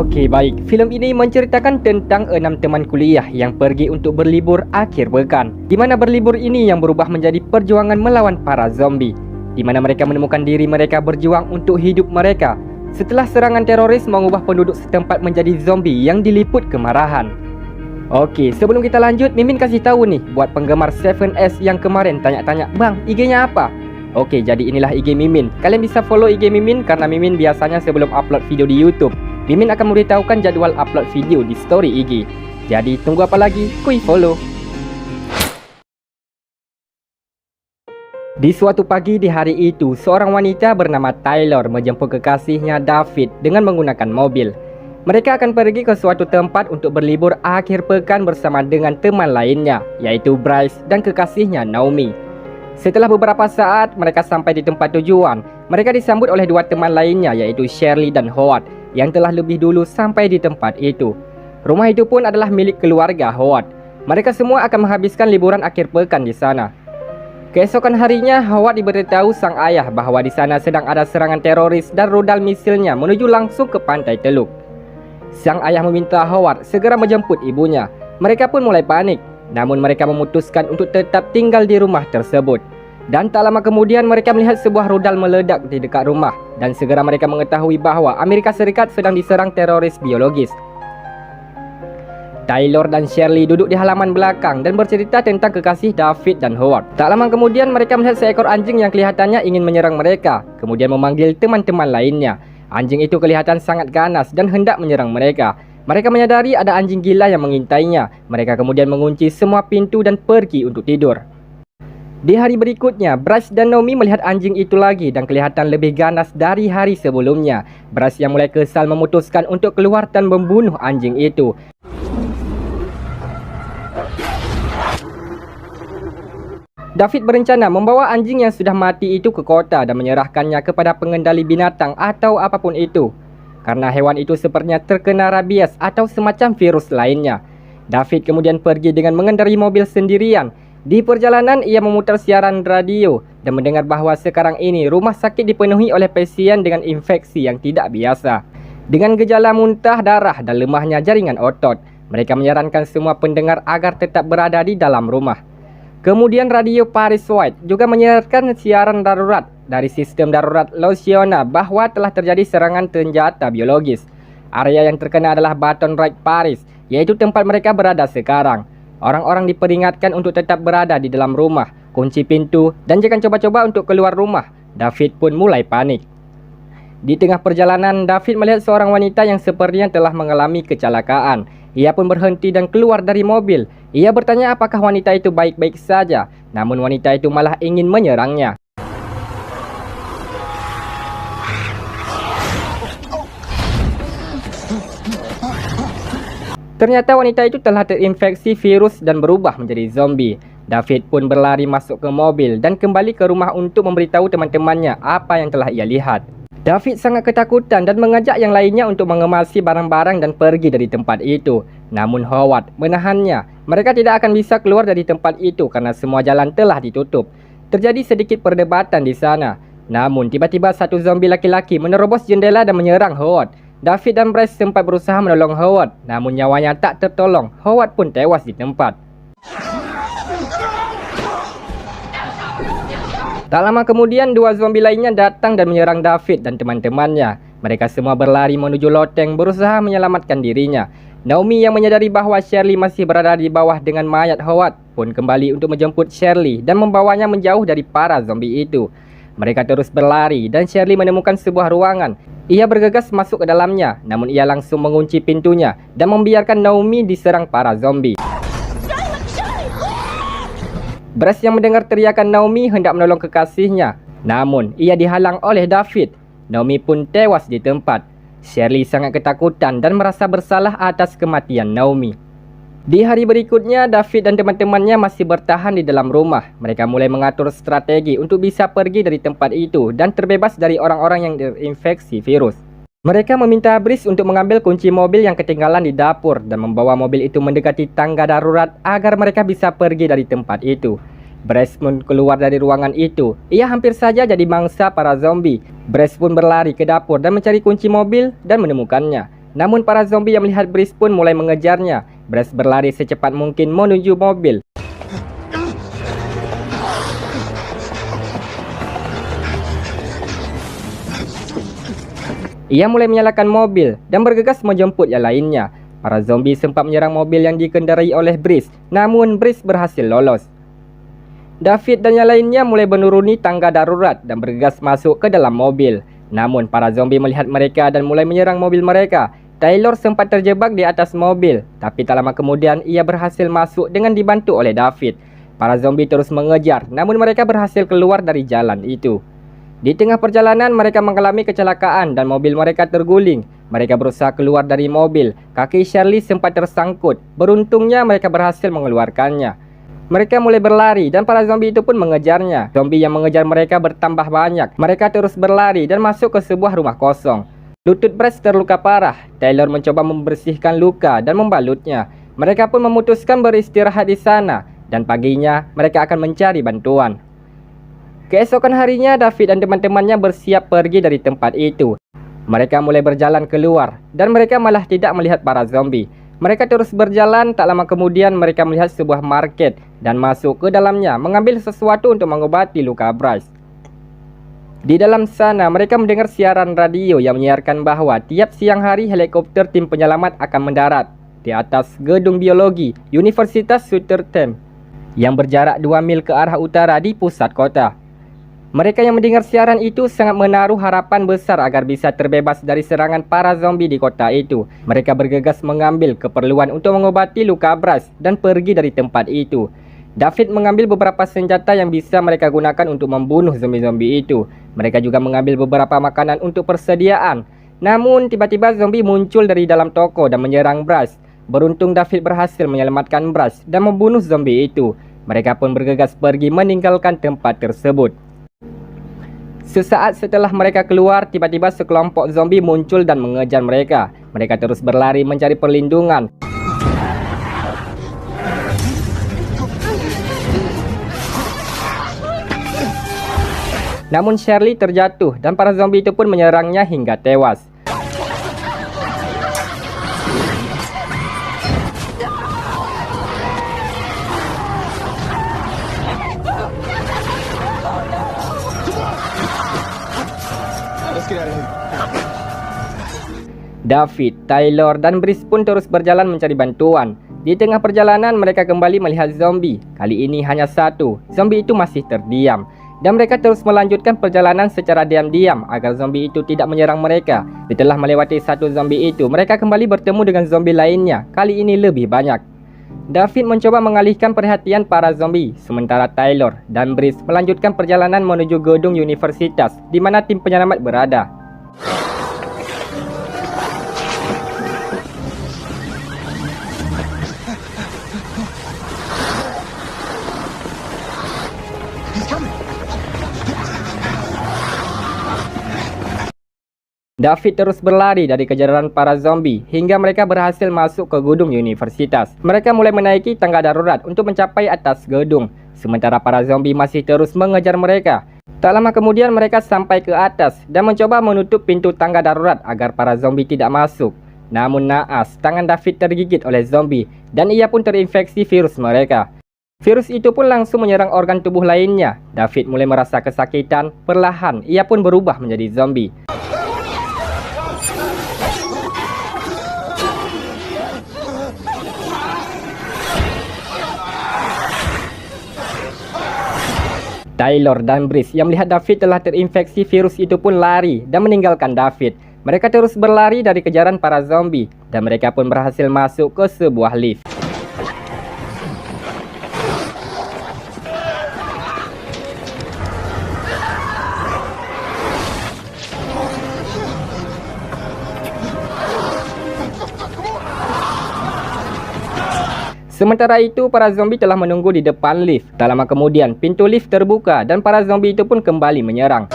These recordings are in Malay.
Okey, baik. Filem ini menceritakan tentang 6 teman kuliah yang pergi untuk berlibur akhir pekan. Di mana berlibur ini yang berubah menjadi perjuangan melawan para zombie. Di mana mereka menemukan diri mereka berjuang untuk hidup mereka setelah serangan teroris mengubah penduduk setempat menjadi zombie yang diliput kemarahan. Okey, sebelum kita lanjut, Mimin kasih tahu nih buat penggemar 7S yang kemarin tanya-tanya, "Bang, IG-nya apa?" Okey, jadi inilah IG Mimin. Kalian bisa follow IG Mimin karena Mimin biasanya sebelum upload video di YouTube, Mimin akan memberitahukan jadual upload video di story IG. Jadi tunggu apa lagi? Kuy follow. Di suatu pagi di hari itu, seorang wanita bernama Taylor menjemput kekasihnya David dengan menggunakan mobil. Mereka akan pergi ke suatu tempat untuk berlibur akhir pekan bersama dengan teman lainnya, yaitu Bryce dan kekasihnya Naomi. Setelah beberapa saat mereka sampai di tempat tujuan, mereka disambut oleh dua teman lainnya, yaitu Shirley dan Howard, yang telah lebih dulu sampai di tempat itu. Rumah itu pun adalah milik keluarga Howard. Mereka semua akan menghabiskan liburan akhir pekan di sana. Keesokan harinya, Howard diberitahu sang ayah bahawa di sana sedang ada serangan teroris dan rudal misilnya menuju langsung ke pantai Teluk. Sang ayah meminta Howard segera menjemput ibunya. Mereka pun mulai panik, namun mereka memutuskan untuk tetap tinggal di rumah tersebut. Dan tak lama kemudian mereka melihat sebuah rudal meledak di dekat rumah dan segera mereka mengetahui bahawa Amerika Serikat sedang diserang teroris biologis. Taylor dan Shirley duduk di halaman belakang dan bercerita tentang kekasih David dan Howard. Tak lama kemudian mereka melihat seekor anjing yang kelihatannya ingin menyerang mereka, kemudian memanggil teman-teman lainnya. Anjing itu kelihatan sangat ganas dan hendak menyerang mereka. Mereka menyadari ada anjing gila yang mengintainya. Mereka kemudian mengunci semua pintu dan pergi untuk tidur. Di hari berikutnya, Bryce dan Naomi melihat anjing itu lagi dan kelihatan lebih ganas dari hari sebelumnya. Bryce yang mulai kesal memutuskan untuk keluar dan membunuh anjing itu. David berencana membawa anjing yang sudah mati itu ke kota dan menyerahkannya kepada pengendali binatang atau apapun itu. Karena hewan itu sepertinya terkena rabies atau semacam virus lainnya. David kemudian pergi dengan mengendarai mobil sendirian. Di perjalanan, ia memutar siaran radio dan mendengar bahawa sekarang ini rumah sakit dipenuhi oleh pasien dengan infeksi yang tidak biasa. Dengan gejala muntah darah dan lemahnya jaringan otot, mereka menyarankan semua pendengar agar tetap berada di dalam rumah. Kemudian radio Paris White juga menyiarkan siaran darurat dari sistem darurat Louisiana bahawa telah terjadi serangan senjata biologis. Area yang terkena adalah Baton Rouge, Paris, yaitu tempat mereka berada sekarang. Orang-orang diperingatkan untuk tetap berada di dalam rumah, kunci pintu, dan jangan coba-coba untuk keluar rumah. David pun mulai panik. Di tengah perjalanan, David melihat seorang wanita yang sepertinya telah mengalami kecelakaan. Ia pun berhenti dan keluar dari mobil. Ia bertanya apakah wanita itu baik-baik saja, namun wanita itu malah ingin menyerangnya. Ternyata wanita itu telah terinfeksi virus dan berubah menjadi zombie. David pun berlari masuk ke mobil dan kembali ke rumah untuk memberitahu teman-temannya apa yang telah ia lihat. David sangat ketakutan dan mengajak yang lainnya untuk mengemasi barang-barang dan pergi dari tempat itu. Namun Howard menahannya. Mereka tidak akan bisa keluar dari tempat itu karena semua jalan telah ditutup. Terjadi sedikit perdebatan di sana. Namun tiba-tiba satu zombie laki-laki menerobos jendela dan menyerang Howard. David dan Bryce sempat berusaha menolong Howard, namun nyawanya tak tertolong. Howard pun tewas di tempat. Tak lama kemudian, dua zombie lainnya datang dan menyerang David dan teman-temannya. Mereka semua berlari menuju loteng berusaha menyelamatkan dirinya. Naomi yang menyadari bahawa Shirley masih berada di bawah dengan mayat Howard pun kembali untuk menjemput Shirley dan membawanya menjauh dari para zombie itu. Mereka terus berlari dan Shirley menemukan sebuah ruangan. Ia bergegas masuk ke dalamnya, namun ia langsung mengunci pintunya dan membiarkan Naomi diserang para zombie. Bryce yang mendengar teriakan Naomi hendak menolong kekasihnya, namun ia dihalang oleh David. Naomi pun tewas di tempat. Shirley sangat ketakutan dan merasa bersalah atas kematian Naomi. Di hari berikutnya, David dan teman-temannya masih bertahan di dalam rumah. Mereka mulai mengatur strategi untuk bisa pergi dari tempat itu dan terbebas dari orang-orang yang terinfeksi virus. Mereka meminta Bryce untuk mengambil kunci mobil yang ketinggalan di dapur dan membawa mobil itu mendekati tangga darurat agar mereka bisa pergi dari tempat itu. Bryce pun keluar dari ruangan itu. Ia hampir saja jadi mangsa para zombie. Bryce pun berlari ke dapur dan mencari kunci mobil dan menemukannya. Namun para zombie yang melihat Brice pun mulai mengejarnya. Brice berlari secepat mungkin menuju mobil. Ia mulai menyalakan mobil dan bergegas menjemput yang lainnya. Para zombie sempat menyerang mobil yang dikendarai oleh Brice, namun Brice berhasil lolos. David dan yang lainnya mulai menuruni tangga darurat dan bergegas masuk ke dalam mobil. Namun para zombie melihat mereka dan mulai menyerang mobil mereka. Taylor sempat terjebak di atas mobil, tapi tak lama kemudian ia berhasil masuk dengan dibantu oleh David. Para zombie terus mengejar, namun mereka berhasil keluar dari jalan itu. Di tengah perjalanan mereka mengalami kecelakaan dan mobil mereka terguling. Mereka berusaha keluar dari mobil. Kaki Shirley sempat tersangkut. Beruntungnya mereka berhasil mengeluarkannya. Mereka mulai berlari dan para zombie itu pun mengejarnya. Zombie yang mengejar mereka bertambah banyak. Mereka terus berlari dan masuk ke sebuah rumah kosong. Lutut Brice terluka parah. Taylor mencoba membersihkan luka dan membalutnya. Mereka pun memutuskan beristirahat di sana. Dan paginya mereka akan mencari bantuan. Keesokan harinya, David dan teman-temannya bersiap pergi dari tempat itu. Mereka mulai berjalan keluar dan mereka malah tidak melihat para zombie. Mereka terus berjalan, tak lama kemudian mereka melihat sebuah market dan masuk ke dalamnya mengambil sesuatu untuk mengobati luka Brice. Di dalam sana, mereka mendengar siaran radio yang menyiarkan bahwa tiap siang hari helikopter tim penyelamat akan mendarat di atas gedung biologi Universitas Sutherland yang berjarak 2 mil ke arah utara di pusat kota. Mereka yang mendengar siaran itu sangat menaruh harapan besar agar bisa terbebas dari serangan para zombie di kota itu. Mereka bergegas mengambil keperluan untuk mengobati luka Brice dan pergi dari tempat itu. David mengambil beberapa senjata yang bisa mereka gunakan untuk membunuh zombie-zombie itu. Mereka juga mengambil beberapa makanan untuk persediaan. Namun tiba-tiba zombie muncul dari dalam toko dan menyerang Brice. Beruntung David berhasil menyelamatkan Brice dan membunuh zombie itu. Mereka pun bergegas pergi meninggalkan tempat tersebut. Sesaat setelah mereka keluar, tiba-tiba sekelompok zombie muncul dan mengejar mereka. Mereka terus berlari mencari perlindungan. Namun Shirley terjatuh dan para zombie itu pun menyerangnya hingga tewas. David, Taylor, dan Brice pun terus berjalan mencari bantuan. Di tengah perjalanan mereka kembali melihat zombie. Kali ini hanya satu. Zombie itu masih terdiam. Dan mereka terus melanjutkan perjalanan secara diam-diam agar zombie itu tidak menyerang mereka. Setelah melewati satu zombie itu, mereka kembali bertemu dengan zombie lainnya. Kali ini lebih banyak. David mencoba mengalihkan perhatian para zombie, sementara Taylor dan Brice melanjutkan perjalanan menuju gedung universitas di mana tim penyelamat berada. David terus berlari dari kejaran para zombie hingga mereka berhasil masuk ke gedung universitas. Mereka mulai menaiki tangga darurat untuk mencapai atas gedung, sementara para zombie masih terus mengejar mereka. Tak lama kemudian mereka sampai ke atas dan mencoba menutup pintu tangga darurat agar para zombie tidak masuk. Namun naas, tangan David tergigit oleh zombie dan ia pun terinfeksi virus mereka. Virus itu pun langsung menyerang organ tubuh lainnya. David mulai merasa kesakitan, perlahan ia pun berubah menjadi zombie. Taylor dan Brice yang melihat David telah terinfeksi virus itu pun lari dan meninggalkan David. Mereka terus berlari dari kejaran para zombie dan mereka pun berhasil masuk ke sebuah lift. Sementara itu, para zombie telah menunggu di depan lift. Tak lama kemudian, pintu lift terbuka dan para zombie itu pun kembali menyerang.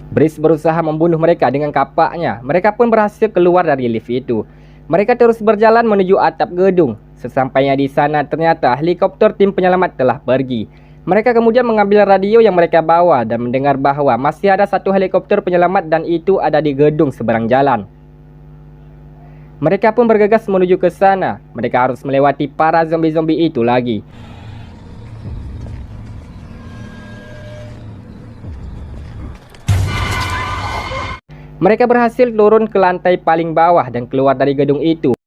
Brice berusaha membunuh mereka dengan kapaknya. Mereka pun berhasil keluar dari lift itu. Mereka terus berjalan menuju atap gedung. Sesampainya di sana, ternyata helikopter tim penyelamat telah pergi. Mereka kemudian mengambil radio yang mereka bawa dan mendengar bahawa masih ada satu helikopter penyelamat dan itu ada di gedung seberang jalan. Mereka pun bergegas menuju ke sana. Mereka harus melewati para zombie-zombie itu lagi. Mereka berhasil turun ke lantai paling bawah dan keluar dari gedung itu.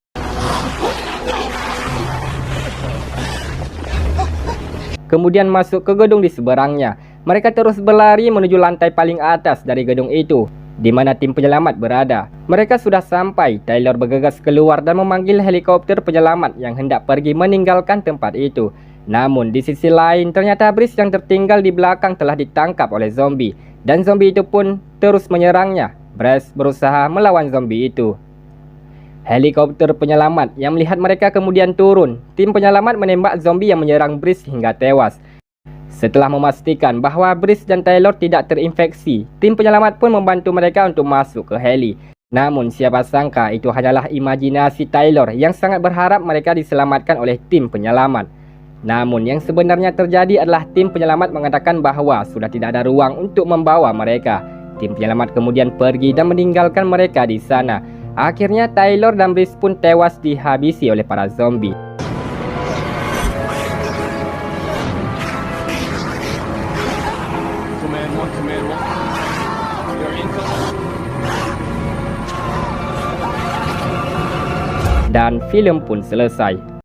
Kemudian masuk ke gedung di seberangnya. Mereka terus berlari menuju lantai paling atas dari gedung itu, di mana tim penyelamat berada. Mereka sudah sampai. Taylor bergegas keluar dan memanggil helikopter penyelamat yang hendak pergi meninggalkan tempat itu. Namun di sisi lain, ternyata Brice yang tertinggal di belakang telah ditangkap oleh zombie. Dan zombie itu pun terus menyerangnya. Brice berusaha melawan zombie itu. Helikopter penyelamat yang melihat mereka kemudian turun. Tim penyelamat menembak zombie yang menyerang Brice hingga tewas. Setelah memastikan bahawa Brice dan Taylor tidak terinfeksi, tim penyelamat pun membantu mereka untuk masuk ke heli. Namun siapa sangka itu hanyalah imajinasi Taylor yang sangat berharap mereka diselamatkan oleh tim penyelamat. Namun yang sebenarnya terjadi adalah tim penyelamat mengatakan bahawa sudah tidak ada ruang untuk membawa mereka. Tim penyelamat kemudian pergi dan meninggalkan mereka di sana. Akhirnya Taylor dan Brice pun tewas dihabisi oleh para zombie. Dan film pun selesai.